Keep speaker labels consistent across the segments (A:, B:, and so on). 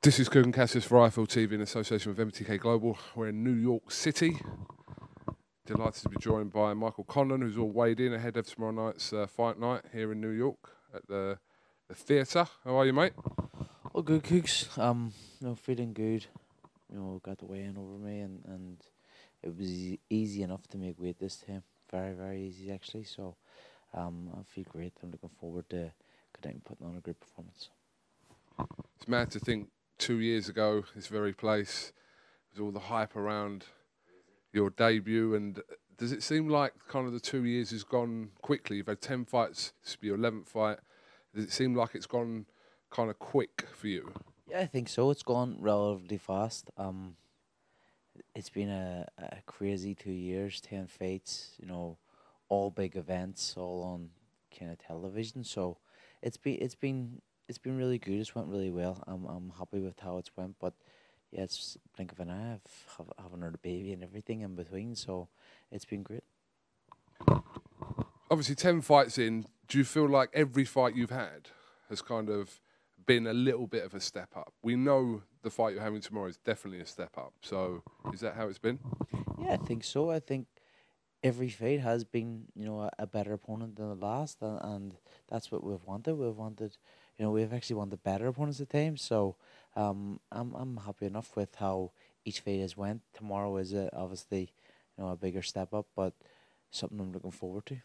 A: This is KUGAN CASSIUS for IFL TV in association with MTK Global. We're in New York City. Delighted to be joined by Michael Conlan, who's all weighed in ahead of tomorrow night's fight night here in New York at the theatre. How are you, mate?
B: Oh, good, Cooks. Feeling good. Got the weigh in over me, and it was easy enough to make weight this time. Very, very easy actually. So, I feel great. I'm looking forward to putting on a great performance.
A: It's mad to think 2 years ago, this very place, was all the hype around your debut. And does it seem like kind of the 2 years has gone quickly? You've had 10 fights. This will be your 11th fight. Does it seem like it's gone kind of quick for you?
B: Yeah, I think so. It's gone relatively fast. It's been a crazy 2 years, 10 fights. All big events, all on kind of television. So it's been really good. It's went really well. I'm happy with how it's went. But yeah, it's blink of an eye. Have another baby and everything in between. So it's been great.
A: Obviously, 10 fights in. Do you feel like every fight you've had has kind of been a little bit of a step up? We know the fight you're having tomorrow is definitely a step up. So is that how it's been?
B: Yeah, I think so. I think every fight has been, a better opponent than the last, and that's what we've wanted. We've actually wanted better opponents at times. So, I'm happy enough with how each fight has went. Tomorrow is obviously, a bigger step up, but something I'm looking forward to.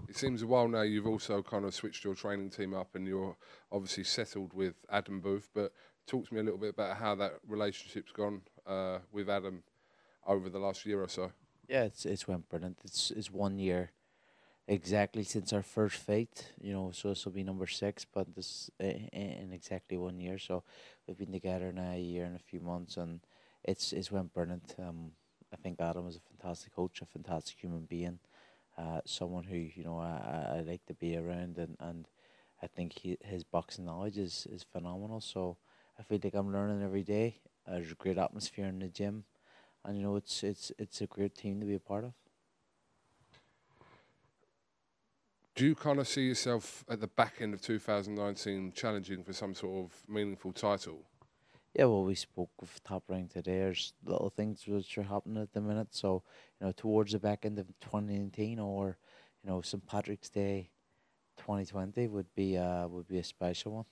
A: It seems a while now you've also kind of switched your training team up, and you're obviously settled with Adam Booth. But talk to me a little bit about how that relationship's gone with Adam over the last year or so.
B: Yeah, it's went brilliant. It's 1 year exactly since our first fight. So this will be number 6, but this in exactly 1 year. So we've been together now a year and a few months, and it's went brilliant. I think Adam is a fantastic coach, a fantastic human being, someone who I like to be around, and I think his boxing knowledge is phenomenal. So I feel like I'm learning every day. There's a great atmosphere in the gym, and it's a great team to be a part of.
A: Do you kind of see yourself at the back end of 2019 challenging for some sort of meaningful title?
B: Yeah, well, we spoke with Top Rank today. There's little things which are happening at the minute. So, towards the back end of 2019, or St. Patrick's Day 2020 would be a special one.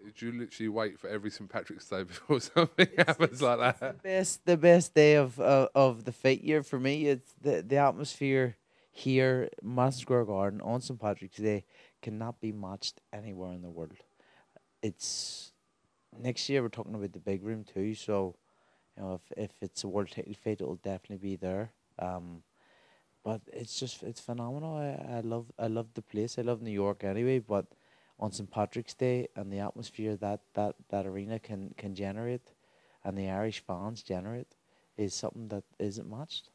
A: Did you literally wait for every St. Patrick's Day before something happens like that?
B: The best day of the fight year for me. It's the atmosphere here, Madison Square Garden on St. Patrick's Day cannot be matched anywhere in the world. It's next year we're talking about the big room too. So, if it's a world title fight, it'll definitely be there. But it's phenomenal. I love the place. I love New York anyway. But on St. Patrick's Day and the atmosphere that arena can generate, and the Irish fans generate, is something that isn't matched.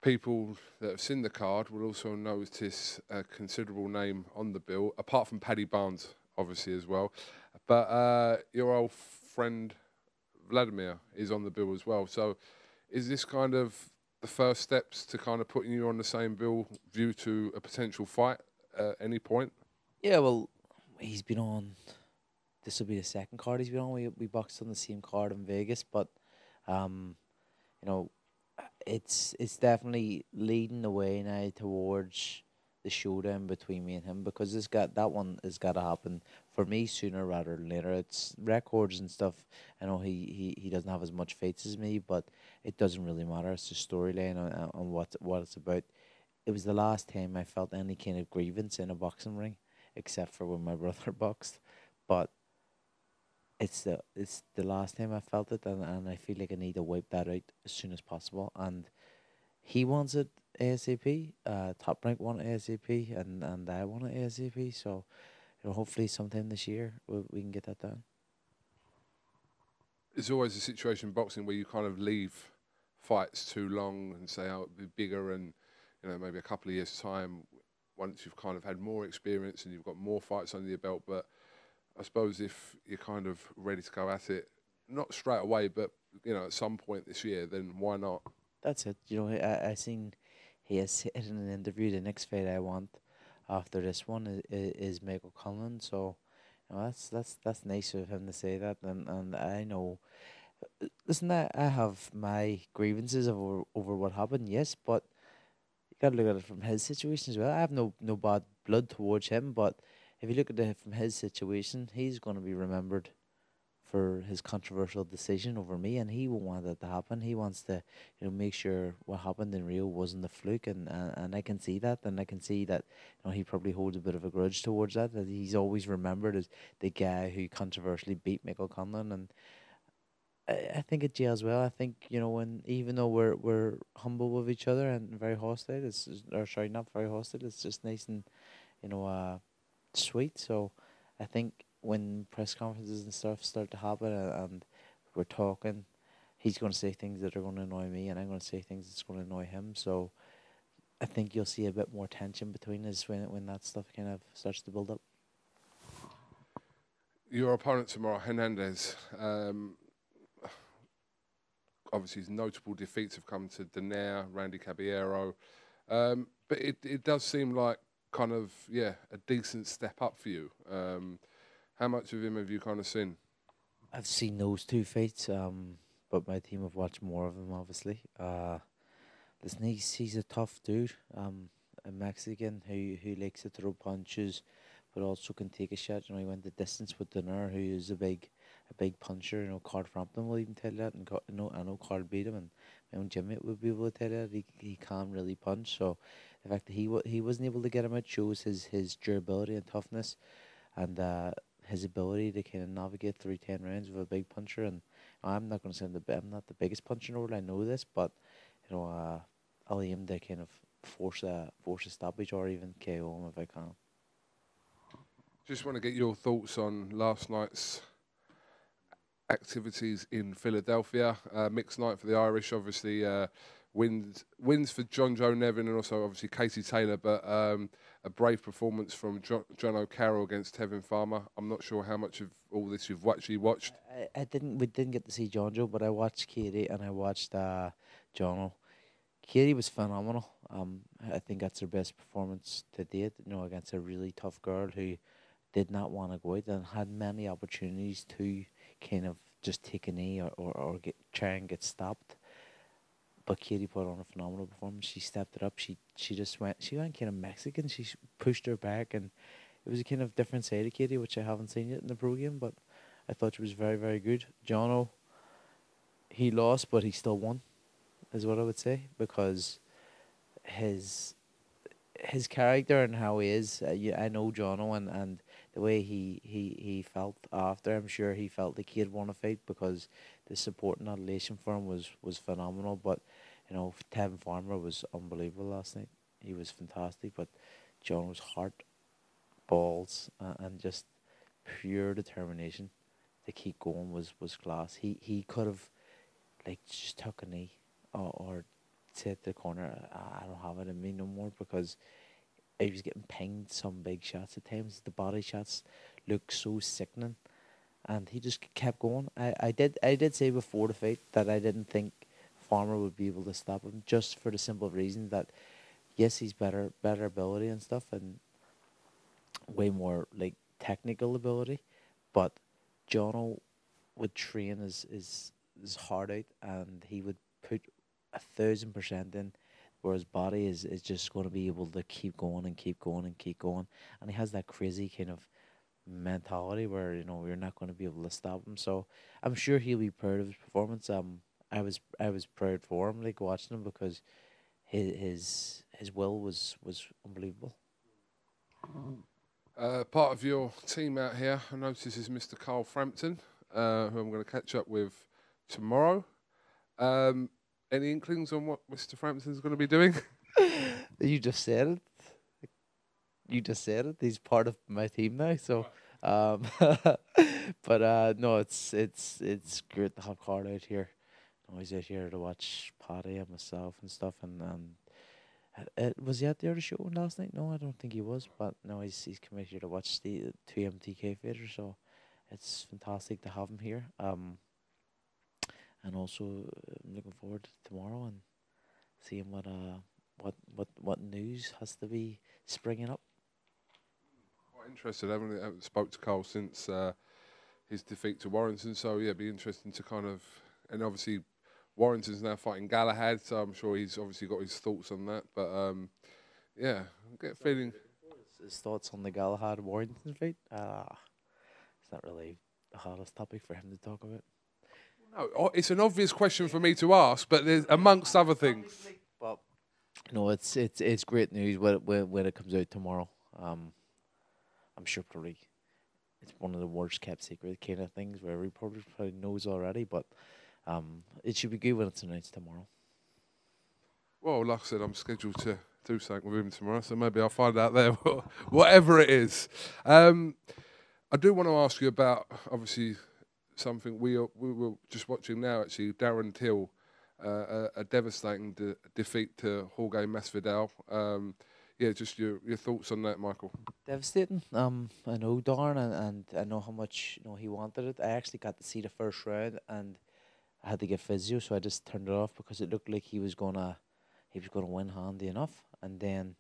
A: People that have seen the card will also notice a considerable name on the bill, apart from Paddy Barnes, obviously, as well. But your old friend Vladimir is on the bill as well. So is this kind of the first steps to kind of putting you on the same bill due to a potential fight at any point?
B: Yeah, well, he's been on. This will be the second card he's been on. We boxed on the same card in Vegas, but it's definitely leading the way now towards the showdown between me and him, because that one has got to happen for me sooner rather than later. It's records and stuff. I know he doesn't have as much fights as me, but it doesn't really matter. It's the storyline and what it's about. It was the last time I felt any kind of grievance in a boxing ring, except for when my brother boxed. But it's the last time I felt it, and I feel like I need to wipe that out as soon as possible. And he wants it ASAP. Top Rank want it ASAP, and I want it ASAP. So, hopefully sometime this year we can get that done.
A: There's always a situation in boxing where you kind of leave fights too long and say, oh, it'll be bigger, and maybe a couple of years' time, once you've kind of had more experience and you've got more fights under your belt. But I suppose if you're kind of ready to go at it, not straight away, but at some point this year, then why not?
B: That's it. I seen he has said in an interview, the next fight I want after this one is Mick Conlan. So you know, that's nice of him to say that, and I know. Listen, I have my grievances over what happened, yes, but you got to look at it from his situation as well. I have no bad blood towards him, but if you look at it from his situation, he's going to be remembered for his controversial decision over me, and he won't want that to happen. He wants to, make sure what happened in Rio wasn't a fluke, and I can see that, and I can see that, he probably holds a bit of a grudge towards that. That he's always remembered as the guy who controversially beat Michael Conlan, and I think it gels well. I think when even though we're humble with each other and very hostile, or sorry, not very hostile. It's just nice and you know uh sweet. So I think when press conferences and stuff start to happen, and we're talking, he's going to say things that are going to annoy me, and I'm going to say things that's going to annoy him. So I think you'll see a bit more tension between us when that stuff kind of starts to build up.
A: Your opponent tomorrow, Hernandez. Obviously, his notable defeats have come to Danair, Randy Caballero, but it does seem like kind of a decent step up for you. How much of him have you kind of seen?
B: I've seen those two fights, but my team have watched more of him, obviously. Listen, he's a tough dude, a Mexican who likes to throw punches, but also can take a shot. He went the distance with Danair, who is a big puncher. Frampton will even tell you that, and I know Carl beat him, and my own gym mate would be able to tell you that he can't really punch. So the fact that he wasn't able to get him out shows his durability and toughness, and his ability to kind of navigate through 10 rounds with a big puncher. And I'm not going to say I'm not the biggest puncher in the world. I know this, but I'll aim to kind of force a stoppage or even KO him if I can.
A: Just want to get your thoughts on last night's activities in Philadelphia. Mixed night for the Irish, obviously. Wins for John Joe Nevin and also obviously Casey Taylor, but a brave performance from Jono CARROLL against Tevin Farmer. I'm not sure how much of all this you've actually watched.
B: We didn't get to see John Joe, but I watched Katie and I watched Jono. Katie was phenomenal. I think that's her best performance to date. Against a really tough girl who did not want to go out and had many opportunities to kind of just take a knee or try and get stopped. But Katie put on a phenomenal performance. She stepped it up. She went kind of Mexican. She pushed her back, and it was a kind of different side of Katie, which I haven't seen yet in the pro game. But I thought she was very, very good. Jono, he lost, but he still won, is what I would say, because his character and how he is. I know Jono, and the way he felt after. I'm sure he felt like he had won a fight because the support and adulation for him was phenomenal. But Tevin Farmer was unbelievable last night. He was fantastic. But Jono's heart, balls, and just pure determination to keep going was class. He could have just took a knee or said to the corner, I don't have it in me no more, because he was getting pinged some big shots at times. The body shots looked so sickening, and he just kept going. I did say before the fight that I didn't think Farmer would be able to stop him, just for the simple reason that yes, he's better ability and stuff, and way more technical ability, but Jono would train his heart out, and he would put 1,000% in, where his body is just going to be able to keep going and keep going and keep going. And he has that crazy kind of mentality where you're not going to be able to stop him. So I'm sure he'll be proud of his performance. I was proud for him, watching him, because his will was unbelievable.
A: Part of your team out here, I notice, is Mr. Carl Frampton, who I'm going to catch up with tomorrow. Any inklings on what Mr. Frampton's going to be doing?
B: You just said it. He's part of my team now. So, but no, it's great to have Carl out here. He's out here to watch Paddy and myself and stuff. And was he at the other show last night? No, I don't think he was. But no, he's come out here to watch the two MTK fighters. So it's fantastic to have him here. And also, I'm looking forward to tomorrow and seeing what news has to be springing up.
A: interested. I haven't spoke to Carl since his defeat to Warrington, so yeah, it'd be interesting to kind of, and obviously Warrington's now fighting Galahad, so I'm sure he's obviously got his thoughts on that. But yeah, I get a feeling.
B: His thoughts on the Galahad Warrington fight? It's not really the hardest topic for him to talk about.
A: No, it's an obvious question for me to ask, but there's amongst other things.
B: But no, it's great news when it comes out tomorrow. I'm sure probably it's one of the worst kept secret kind of things where every reporter probably knows already, but it should be good when it's announced tomorrow.
A: Well, like I said, I'm scheduled to do something with him tomorrow, so maybe I'll find out there, whatever it is. I do want to ask you about, obviously, something we were just watching now, actually, Darren Till, a devastating defeat to Jorge Masvidal. Yeah, just your thoughts on that, Michael.
B: Devastating. I know Darren, and I know how much he wanted it. I actually got to see the first round, and I had to get physio, so I just turned it off because it looked like he was gonna win handy enough. And then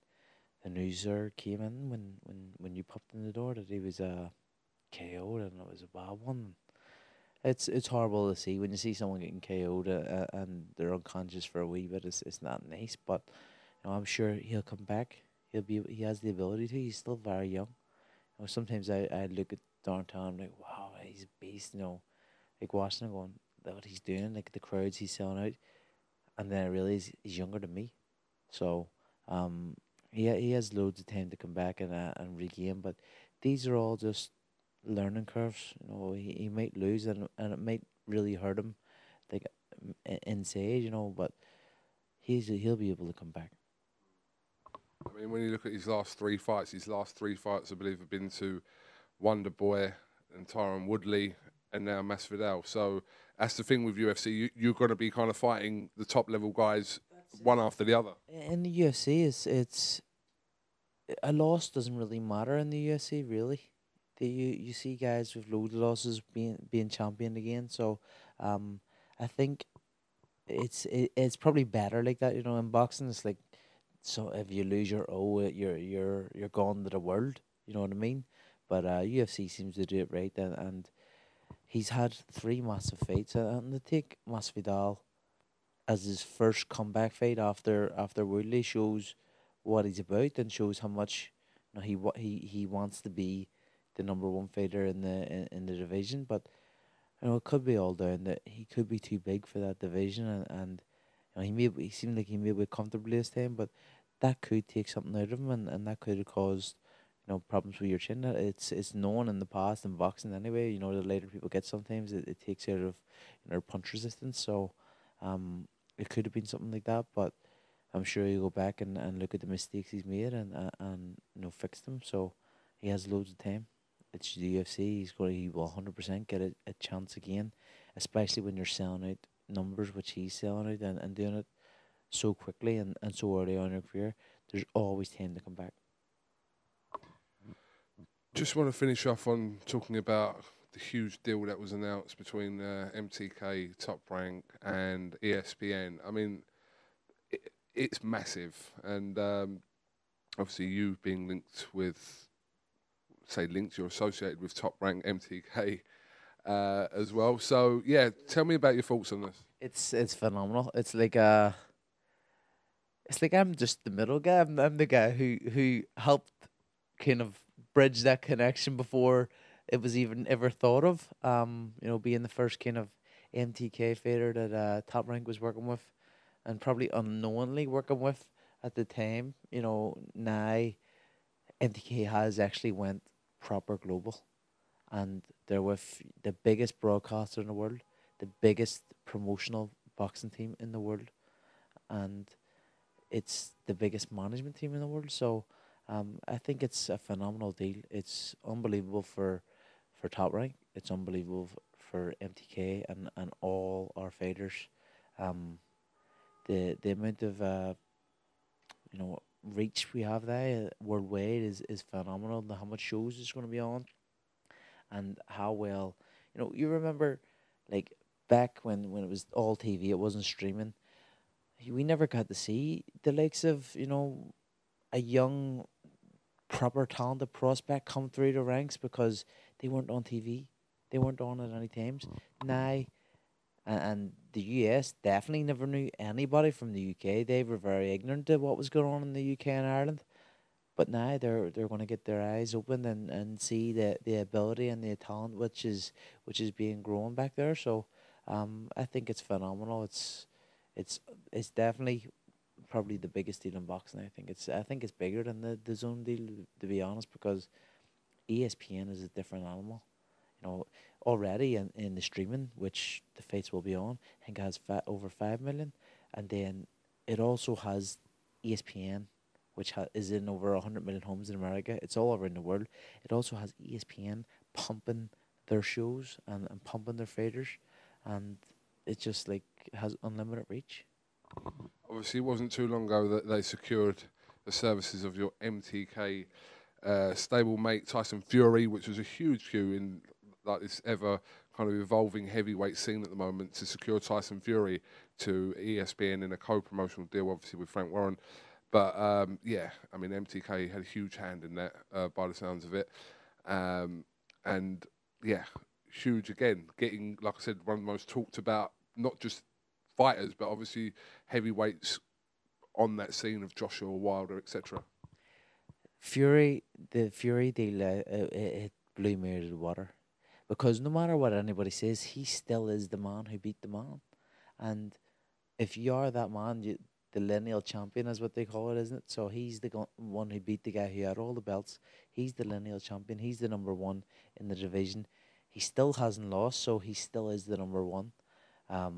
B: the news came in when you popped in the door that he was KO'd, and it was a bad one. It's horrible to see when you see someone getting KO'd and they're unconscious for a wee bit. It's not nice, but I'm sure he'll come back. He has the ability to. He's still very young. Sometimes I look at Darren and I'm like, wow, he's a beast. Like watching him going, what he's doing, like the crowds he's selling out, and then I realize he's younger than me. So he has loads of time to come back and regain. But these are all just learning curves. He might lose and it might really hurt him, like inside. But he'll be able to come back.
A: I mean, when you look at his last three fights, I believe, have been to Wonder Boy and Tyron Woodley and now Masvidal. So that's the thing with UFC. You're going to be kind of fighting the top level guys one after the other.
B: In the UFC, it's a loss doesn't really matter in the UFC, really. You see guys with loads of losses being champion again. So I think it's probably better like that. In boxing, it's like, so if you lose your you're gone to the world. You know what I mean? But UFC seems to do it right, and he's had 3 massive fights, and to take Masvidal as his first comeback fight after Woodley shows what he's about and shows how much he wants to be the number 1 fighter in the division. But it could be all down that he could be too big for that division, and he seemed like he made it comfortably this time, but that could take something out of him, and that could have caused problems with your chin. It's known in the past in boxing anyway. The later people get, sometimes it takes out of punch resistance. So it could have been something like that, but I'm sure he'll go back and look at the mistakes he's made and fix them. So he has loads of time. It's the UFC. He will 100% get a chance again, especially when you're selling out numbers, which he's selling out and doing it so quickly and so early on in your career. There's always time to come back.
A: Just want to finish off on talking about the huge deal that was announced between MTK, Top Rank, and ESPN. I mean, it's massive, and obviously you being you're associated with Top Rank, MTK as well. So yeah, tell me about your thoughts on this.
B: It's phenomenal. It's like I'm just the middle guy. I'm the guy who helped kind of bridge that connection before it was even ever thought of. Being the first kind of MTK fighter that Top Rank was working with, and probably unknowingly working with at the time. Now MTK has actually went proper global, and they're with the biggest broadcaster in the world, the biggest promotional boxing team in the world, and it's the biggest management team in the world. So I think it's a phenomenal deal. It's unbelievable for Top Rank. It's unbelievable for MTK and all our fighters. The amount of reach we have there worldwide is phenomenal. And how much shows it's going to be on, and how well you remember, like back when it was all TV, it wasn't streaming. We never got to see the likes of a young proper talented prospect come through the ranks because they weren't on TV. They weren't on at any times. Now, and the US definitely never knew anybody from the UK. They were very ignorant to what was going on in the UK and Ireland. But now they're going to get their eyes open and see the ability and the talent which is being grown back there. So I think it's phenomenal. It's definitely probably the biggest deal in boxing. I think it's bigger than the zone deal, to be honest, because ESPN is a different animal. You know, already in the streaming, which the fights will be on, I think it has over 5 million, and then it also has ESPN, which is in over 100 million homes in America. It's all around the world. It also has ESPN pumping their shows and pumping their fighters, and it just like has unlimited reach.
A: Obviously, it wasn't too long ago that they secured the services of your MTK stablemate Tyson Fury, which was a huge coup in like this ever kind of evolving heavyweight scene at the moment, to secure Tyson Fury to ESPN in a co-promotional deal, obviously with Frank Warren. But yeah, I mean, MTK had a huge hand in that, by the sounds of it, and yeah, huge again. Getting, like I said, one of the most talked about, not just fighters, but obviously heavyweights on that scene of Joshua Wilder, etc.
B: The Fury deal, it blew me out of the water, because no matter what anybody says, he still is the man who beat the man, and if you are that man, the lineal champion is what they call it, isn't it? So he's the one who beat the guy who had all the belts. He's the lineal champion. He's the number one in the division. He still hasn't lost, so he still is the number one. I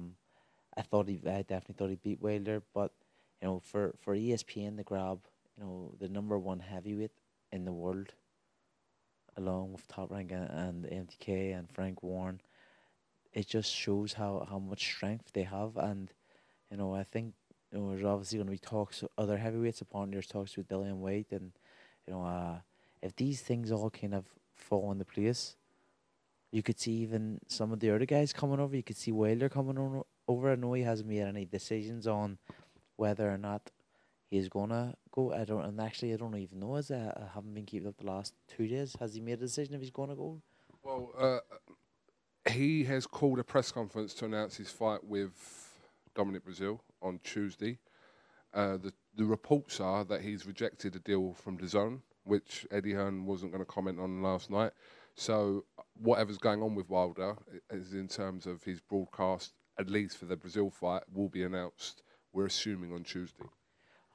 B: definitely thought he beat Wilder, but you know, for ESPN to grab, you know, the number one heavyweight in the world, along with Top Rank and MTK and Frank Warren, it just shows how much strength they have. And you know, I think, you know, there's obviously going to be talks with other heavyweights upon there's talks with Dillian White, and you know, if these things all kind of fall into place, you could see even some of the other guys coming over. You could see Wilder coming over. I know he hasn't made any decisions on whether or not he's gonna go. I don't even know. I haven't been keeping up the last 2 days. Has he made a decision if he's gonna go?
A: Well, he has called a press conference to announce his fight with Dominic Brazil on Tuesday. The reports are that he's rejected a deal from Dazn, which Eddie Hearn wasn't going to comment on last night. So whatever's going on with Wilder is in terms of his broadcast, at least for the Brazil fight, will be announced, we're assuming, on Tuesday.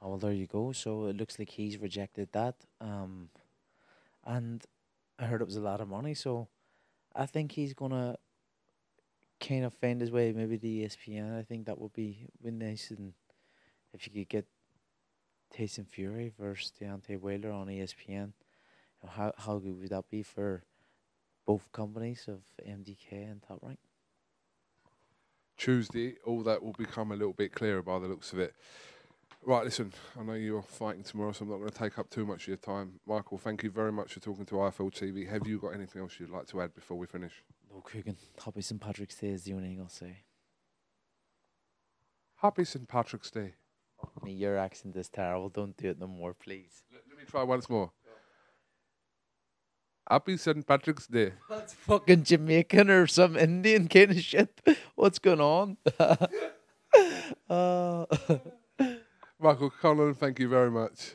B: Oh, well, there you go. So it looks like he's rejected that. And I heard it was a lot of money, so I think he's going to kind of find his way maybe to ESPN. I think that would be nice, and if you could get Tyson Fury versus Deontay Wilder on ESPN, you know, how good would that be for both companies of MDK and Top Rank?
A: Tuesday, all that will become a little bit clearer by the looks of it. Right, listen, I know you're fighting tomorrow, so I'm not going to take up too much of your time. Michael, thank you very much for talking to IFL TV. Have you got anything else you'd like to add before we finish?
B: No, KUGAN. Happy St. Patrick's Day is the only thing I'll say.
A: Happy St. Patrick's Day.
B: Me, your accent is terrible. Don't do it no more, please.
A: Let me try once more. Happy St. Patrick's Day.
B: That's fucking Jamaican or some Indian kind of shit. What's going on?
A: Michael Conlan, thank you very much.